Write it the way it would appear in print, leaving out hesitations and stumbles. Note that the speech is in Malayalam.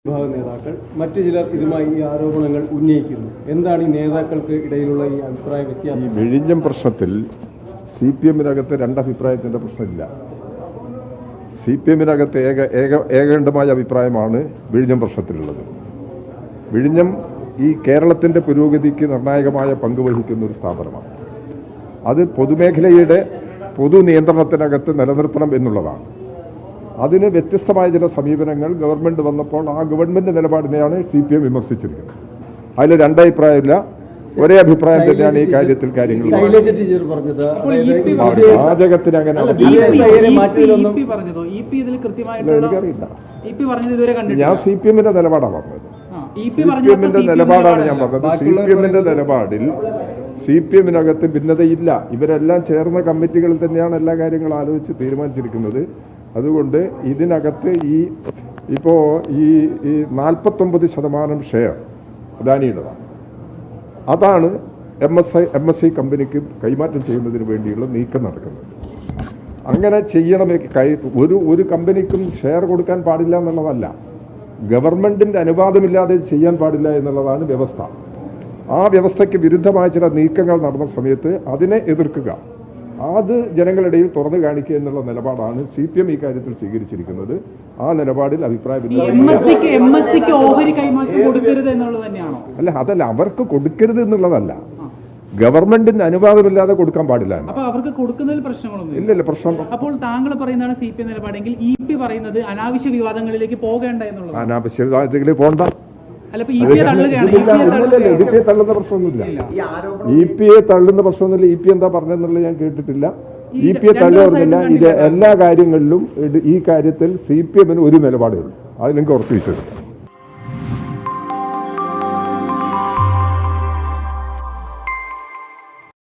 വിഭാഗം നേതാക്കൾ മറ്റു ചിലർ ഇതുമായി ഈ ആരോപണങ്ങൾ ഉന്നയിക്കുന്നു. എന്താണ് ഈ നേതാക്കൾക്ക് ഇടയിലുള്ള ഈ അഭിപ്രായ വ്യത്യാസം? ഈ വിഴിഞ്ഞം പ്രശ്നത്തിൽ CPM-നകത്ത് രണ്ടഭിപ്രായത്തിൻ്റെ പ്രശ്നമില്ല. CPM-നകത്ത് ഏകകണ്ഠമായ അഭിപ്രായമാണ് വിഴിഞ്ഞം പ്രശ്നത്തിലുള്ളത്. വിഴിഞ്ഞം ഈ കേരളത്തിൻ്റെ പുരോഗതിക്ക് നിർണായകമായ പങ്ക് വഹിക്കുന്ന ഒരു സ്ഥാപനമാണ്. അത് പൊതുമേഖലയുടെ പൊതു നിയന്ത്രണത്തിനകത്ത് നിലനിർത്തണം എന്നുള്ളതാണ്. അതിന് വ്യത്യസ്തമായ ചില സമീപനങ്ങൾ ഗവൺമെൻറ് വന്നപ്പോൾ ആ ഗവൺമെൻറ് നിലപാടിനെയാണ് CPM വിമർശിച്ചിരിക്കുന്നത്. അതിൽ രണ്ടഭിപ്രായമില്ല, ഒരേ അഭിപ്രായം തന്നെയാണ് ഈ കാര്യത്തിൽ കാര്യങ്ങൾ. പാചകത്തിന് അങ്ങനെ ഞാൻ CPM-ന്റെ നിലപാടാണ് പറഞ്ഞത്. CPM-ന്റെ നിലപാടാണ് ഞാൻ പറഞ്ഞത്. CPM-ന്റെ നിലപാടിൽ CPM-നകത്ത് ഭിന്നതയില്ല. ഇവരെല്ലാം ചേർന്ന കമ്മിറ്റികളിൽ തന്നെയാണ് എല്ലാ കാര്യങ്ങളും ആലോചിച്ച് തീരുമാനിച്ചിരിക്കുന്നത്. അതുകൊണ്ട് ഇതിനകത്ത് ഇപ്പോൾ ഈ 49% ഷെയർ അദാനിയുടേതാണ്. അതാണ് MSI കമ്പനിക്ക് കൈമാറ്റം ചെയ്യുന്നതിന് വേണ്ടിയുള്ള നീക്കം നടക്കുന്നത്. അങ്ങനെ ചെയ്യണമെങ്കിൽ ഒരു കമ്പനിക്കും ഷെയർ കൊടുക്കാൻ പാടില്ല എന്നുള്ളതല്ല, ഗവൺമെൻറ്റിൻ്റെ അനുവാദമില്ലാതെ ചെയ്യാൻ പാടില്ല എന്നുള്ളതാണ് വ്യവസ്ഥ. ആ വ്യവസ്ഥയ്ക്ക് വിരുദ്ധമായ ചില നീക്കങ്ങൾ നടന്ന സമയത്ത് അതിനെ എതിർക്കുക, അത് ജനങ്ങളിടയിൽ തുറന്നു കാണിക്കുക എന്നുള്ള നിലപാടാണ് CPM ഈ കാര്യത്തിൽ സ്വീകരിച്ചിരിക്കുന്നത്. ആ നിലപാടിൽ അഭിപ്രായ അല്ല, അതല്ല, അവർക്ക് കൊടുക്കരുത് എന്നുള്ളതല്ല, ഗവൺമെന്റിന് അനുവാദമില്ലാതെ കൊടുക്കാൻ പാടില്ല. അവർക്ക് കൊടുക്കുന്നതിൽ പ്രശ്നങ്ങളൊന്നും ഇല്ലല്ല, പ്രശ്നം. അപ്പോൾ താങ്കൾ പറയുന്നതാണ് CPM നിലപാടെങ്കിൽ EP പറയുന്നത് അനാവശ്യ വിവാദങ്ങളിലേക്ക് പോകേണ്ട എന്നുള്ളത്. അനാവശ്യ വിവാദത്തിലേക്ക് പോകണ്ട, തള്ളുന്ന പ്രശ്നമൊന്നുമില്ല. EP തള്ളുന്ന പ്രശ്നമൊന്നുമില്ല. EP എന്താ പറഞ്ഞെന്നുള്ളത് ഞാൻ കേട്ടിട്ടില്ല. EP തള്ളുന്നില്ല. ഇത് എല്ലാ കാര്യങ്ങളിലും ഈ കാര്യത്തിൽ CPM-ന് ഒരു നിലപാടേ ഉള്ളൂ. അത് നിങ്ങൾക്ക് ഉറച്ചു വിശ്വസിക്കാം.